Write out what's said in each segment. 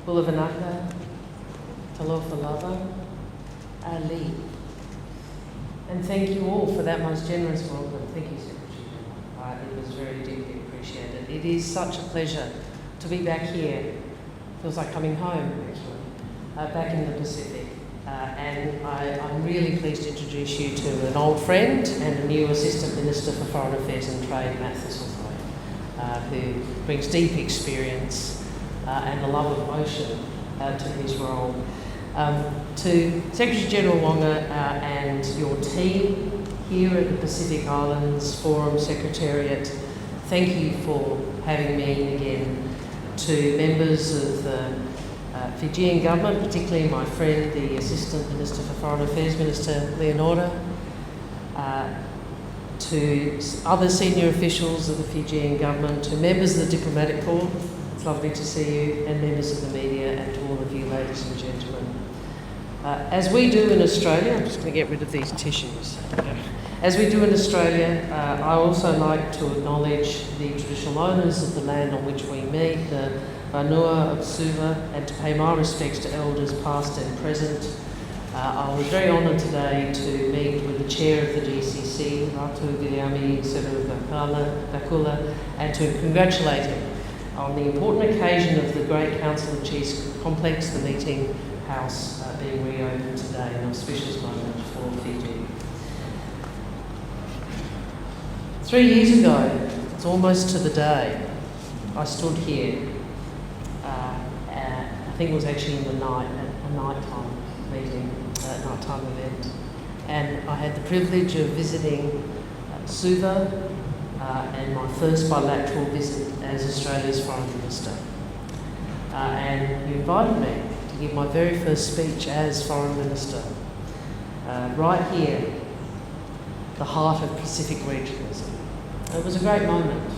Bulavanaka, Talofalava, Ali. And thank you all for that most generous welcome. Thank you, Secretary General. It was very deeply appreciated. It is such a pleasure to be back here. Feels like coming home, actually, back in the Pacific. And I'm really pleased to introduce you to an old friend and a new Assistant Minister for Foreign Affairs and Trade, Matt Thistlethwaite, who brings deep experience and a love of ocean to his role. To Secretary General Wonga and your team here at the Pacific Islands Forum Secretariat, thank you for having me again. To members of the Fijian government, particularly my friend, the Assistant Minister for Foreign Affairs, Minister Leonora, to other senior officials of the Fijian government, to members of the Diplomatic Corps, it's lovely to see you, and members of the media, and to all of you ladies and gentlemen. As we do in Australia, I'm just going to get rid of these tissues. As we do in Australia, I also like to acknowledge the traditional owners of the land on which we meet, the Vanua of Suva, and to pay my respects to elders past and present. I was very honoured today to meet with the chair of the GCC, Ratu Viliami Seru-Bakula, and to congratulate him on the important occasion of the Great Council of Chiefs Complex, the meeting house being reopened today, an auspicious moment for Fiji. 3 years ago, it's almost to the day, I stood here. I think it was actually in the night, a nighttime meeting, a nighttime event. And I had the privilege of visiting Suva and my first bilateral visit as Australia's Foreign Minister. And you invited me to give my very first speech as Foreign Minister, right here, the heart of Pacific regionalism. It was a great moment.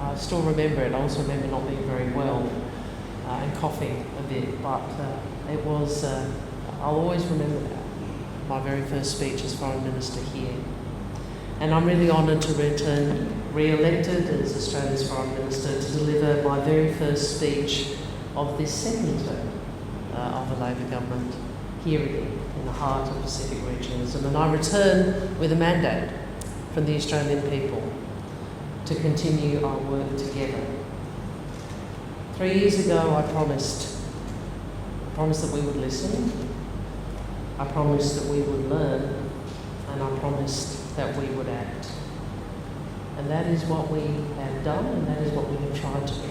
I still remember it. I also remember not being very well and coughing a bit, but it was, I'll always remember that, my very first speech as Foreign Minister here. And I'm really honoured to return re-elected as Australia's Foreign Minister to deliver my very first speech of this second term of the Labor government here again in the heart of Pacific regionalism. And I return with a mandate from the Australian people to continue our work together. 3 years ago, I promised that we would listen, I promised that we would learn, and I promised that we would act. And that is what we have done, and that is what we have tried to do.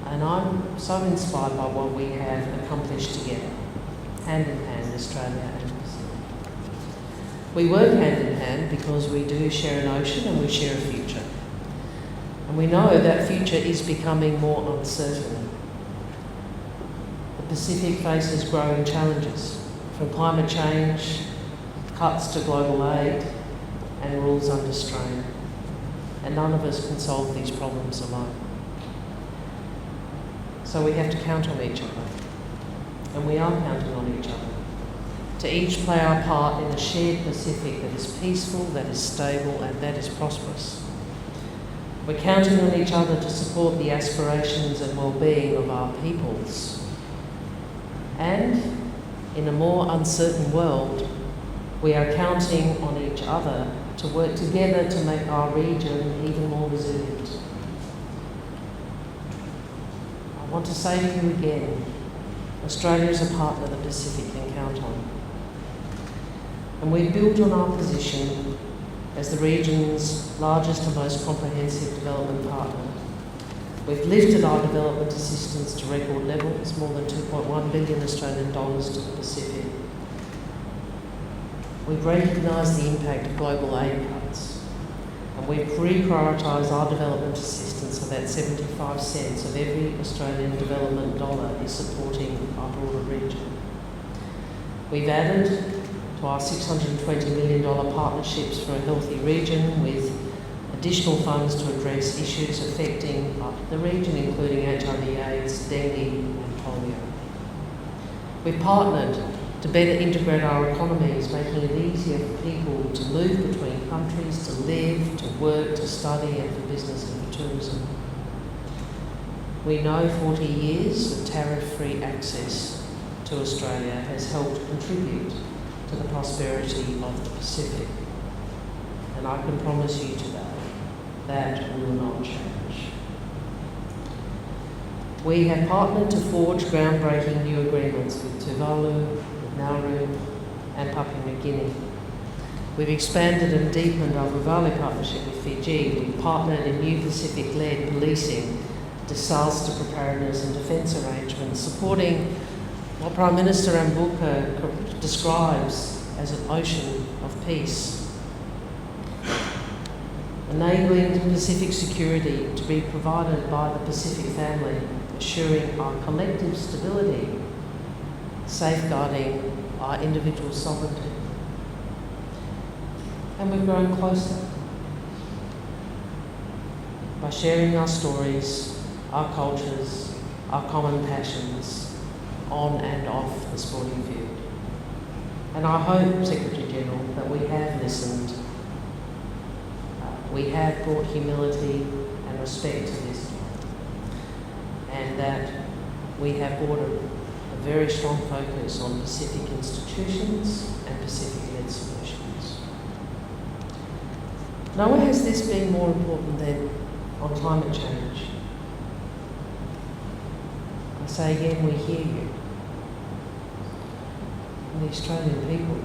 And I'm so inspired by what we have accomplished together, hand in hand, Australia and Pacific. We work hand in hand because we do share an ocean and we share a future. And we know that future is becoming more uncertain. The Pacific faces growing challenges, from climate change, cuts to global aid, and rules under strain. And none of us can solve these problems alone. So we have to count on each other. And we are counting on each other to each play our part in a shared Pacific that is peaceful, that is stable, and that is prosperous. We're counting on each other to support the aspirations and well-being of our peoples. And in a more uncertain world, we are counting on each other to work together to make our region even more resilient. I want to say to you again, Australia is a partner the Pacific can count on. And we've built on our position as the region's largest and most comprehensive development partner. We've lifted our development assistance to record levels, more than 2.1 billion Australian dollars to the Pacific. We've recognised the impact of global aid cuts, and we've reprioritised our development assistance so that 75 cents of every Australian development dollar is supporting our broader region. We've added to our $620 million partnerships for a healthy region with additional funds to address issues affecting the region, including HIV, AIDS, dengue and polio. We've partnered to better integrate our economies, making it easier for people to move between countries, to live, to work, to study and for business and for tourism. We know 40 years of tariff-free access to Australia has helped contribute to the prosperity of the Pacific. And I can promise you today that will not change. We have partnered to forge groundbreaking new agreements with Tuvalu, with Nauru and Papua New Guinea. We've expanded and deepened our Ruvali partnership with Fiji. We've partnered in new Pacific-led policing, disaster preparedness and defence arrangements, supporting what Prime Minister Ambuka describes as an ocean of peace, enabling Pacific security to be provided by the Pacific family, assuring our collective stability, safeguarding our individual sovereignty. And we've grown closer by sharing our stories, our cultures, our common passions on and off the sporting field. And I hope, Secretary General, that we have listened. We have brought humility and respect to this, and that we have brought a very strong focus on Pacific institutions and Pacific-led solutions. Nowhere has this been more important than on climate change. I say again, we hear you. And the Australian people.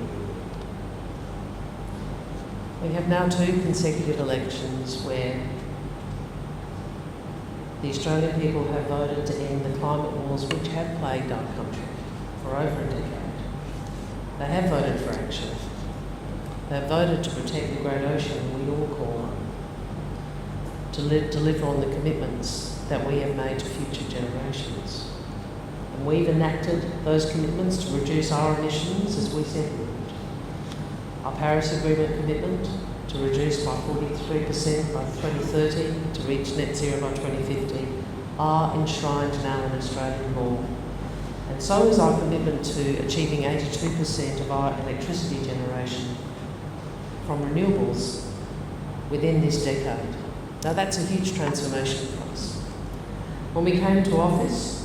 We have now 2 consecutive elections where the Australian people have voted to end the climate wars which have plagued our country for over a decade. They have voted for action. They have voted to protect the great ocean we all call home, to deliver on the commitments that we have made to future generations. And we've enacted those commitments to reduce our emissions as we said we would. Our Paris Agreement commitment to reduce by 43% by 2030 to reach net zero by 2050 are enshrined now in Australian law. And so is our commitment to achieving 82% of our electricity generation from renewables within this decade. Now that's a huge transformation for us. When we came to office,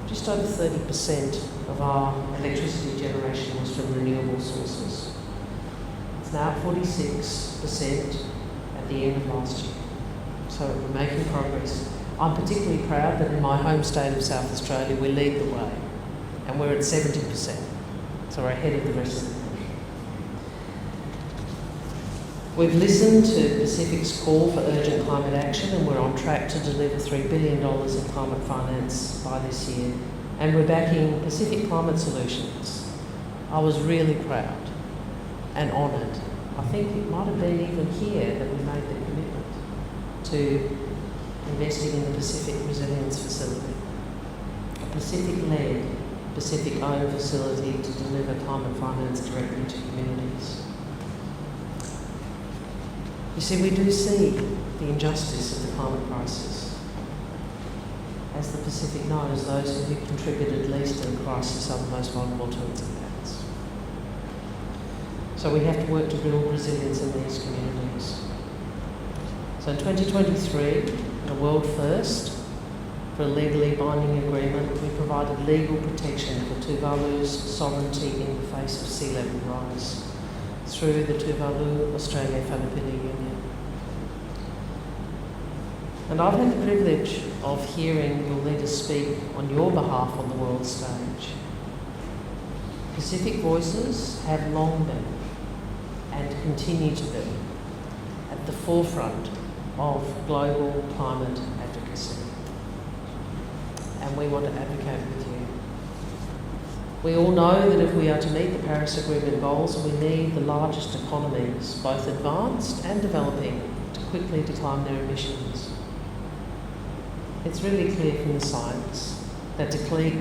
just over 30% of our electricity generation was from renewable sources. It's now at 46% at the end of last year. So we're making progress. I'm particularly proud that in my home state of South Australia we lead the way, and we're at 70%. So we're ahead of the rest of the country. We've listened to Pacific's call for urgent climate action, and we're on track to deliver $3 billion in climate finance by this year. And we're backing Pacific Climate Solutions. I was really proud and honoured. I think it might have been even here that we made the commitment to investing in the Pacific Resilience Facility, a Pacific-led, Pacific-owned facility to deliver climate finance directly to communities. You see, we do see the injustice of the climate crisis. As the Pacific knows, those who contributed least to the crisis are the most vulnerable to its impacts. So we have to work to build resilience in these communities. So in 2023, a world first, for a legally binding agreement, we provided legal protection for Tuvalu's sovereignty in the face of sea level rise through the Tuvalu Australia-Filipino Union. And I've had the privilege of hearing your leaders speak on your behalf on the world stage. Pacific voices have long been and continue to be at the forefront of global climate advocacy. And we want to advocate with you. We all know that if we are to meet the Paris Agreement goals, we need the largest economies, both advanced and developing, to quickly decline their emissions. It's really clear from the science that to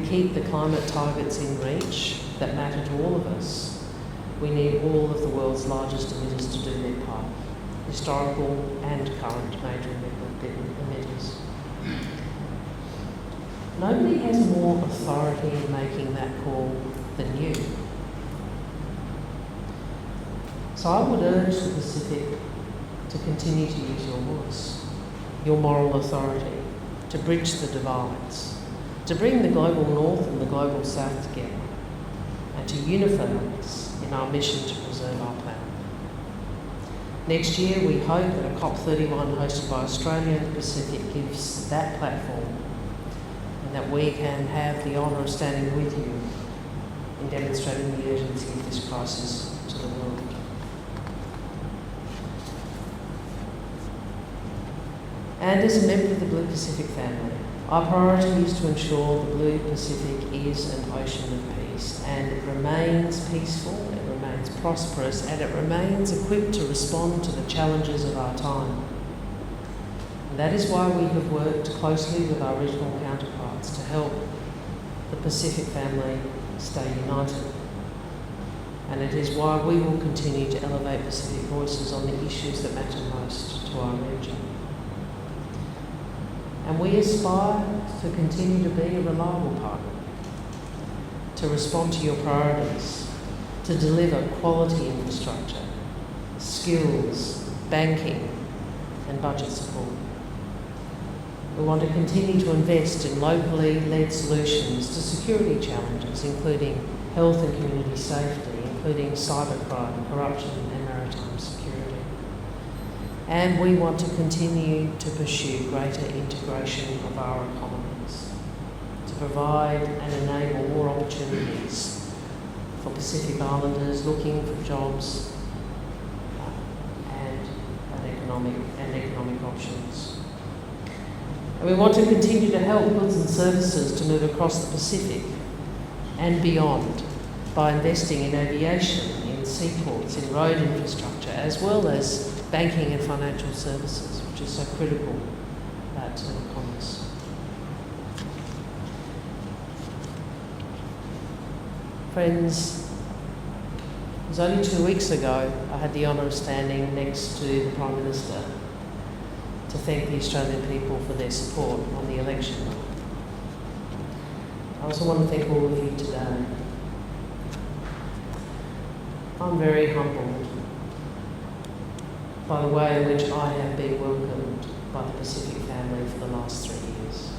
keep the climate targets in reach that matter to all of us, we need all of the world's largest emitters to do their part, historical and current major emitters. Nobody has more authority in making that call than you. So I would urge the Pacific to continue to use your voice, your moral authority, to bridge the divides, to bring the global north and the global south together, and to unify us in our mission to preserve our planet. Next year, we hope that a COP31 hosted by Australia and the Pacific gives that platform, and that we can have the honour of standing with you in demonstrating the urgency of this crisis to the world. And as a member of the Blue Pacific family, our priority is to ensure the Blue Pacific is an ocean of peace, and it remains peaceful, it remains prosperous, and it remains equipped to respond to the challenges of our time. And that is why we have worked closely with our regional counterparts to help the Pacific family stay united. And it is why we will continue to elevate Pacific voices on the issues that matter most to our region. And we aspire to continue to be a reliable partner, to respond to your priorities, to deliver quality infrastructure, skills, banking, and budget support. We want to continue to invest in locally led solutions to security challenges, including health and community safety, including cybercrime, corruption, and maritime security. And we want to continue to pursue greater integration of our economies, to provide and enable more opportunities for Pacific Islanders looking for jobs and economic options. And we want to continue to help goods and services to move across the Pacific and beyond by investing in aviation, in seaports, in road infrastructure, as well as banking and financial services, which is so critical to commerce. Friends, it was only 2 weeks ago I had the honour of standing next to the Prime Minister to thank the Australian people for their support on the election. I also want to thank all of you today. I'm very humbled by the way in which I have been welcomed by the Pacific family for the last 3 years.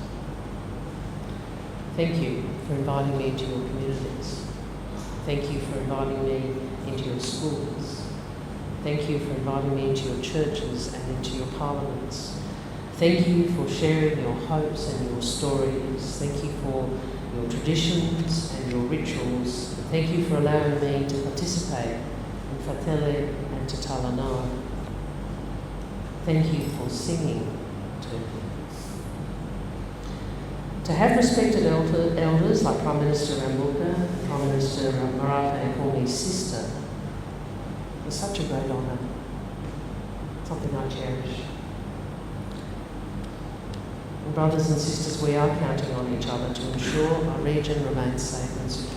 Thank you for inviting me into your communities. Thank you for inviting me into your schools. Thank you for inviting me into your churches and into your parliaments. Thank you for sharing your hopes and your stories. Thank you for your traditions and your rituals. Thank you for allowing me to participate in Fatele and Te Talanoa. Thank you for singing to me. To have respected elders like Prime Minister Rambuka, Prime Minister Marape Komi's sister, was such a great honour, something I cherish. And brothers and sisters, we are counting on each other to ensure our region remains safe and secure.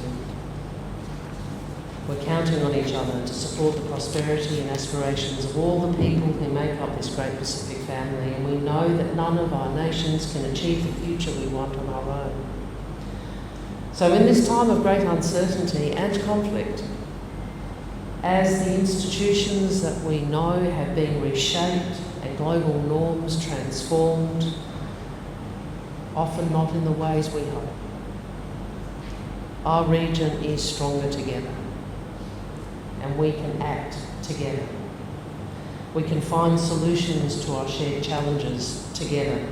We're counting on each other to support the prosperity and aspirations of all the people who make up this great Pacific family, and we know that none of our nations can achieve the future we want on our own. So in this time of great uncertainty and conflict, as the institutions that we know have been reshaped and global norms transformed, often not in the ways we hope, our region is stronger together. And we can act together. We can find solutions to our shared challenges together.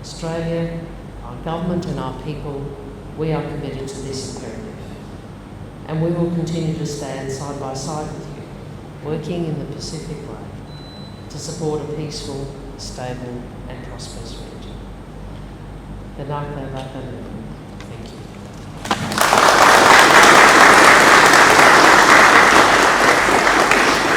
Australia, our government and our people, we are committed to this imperative. And we will continue to stand side by side with you, working in the Pacific way to support a peaceful, stable and prosperous region.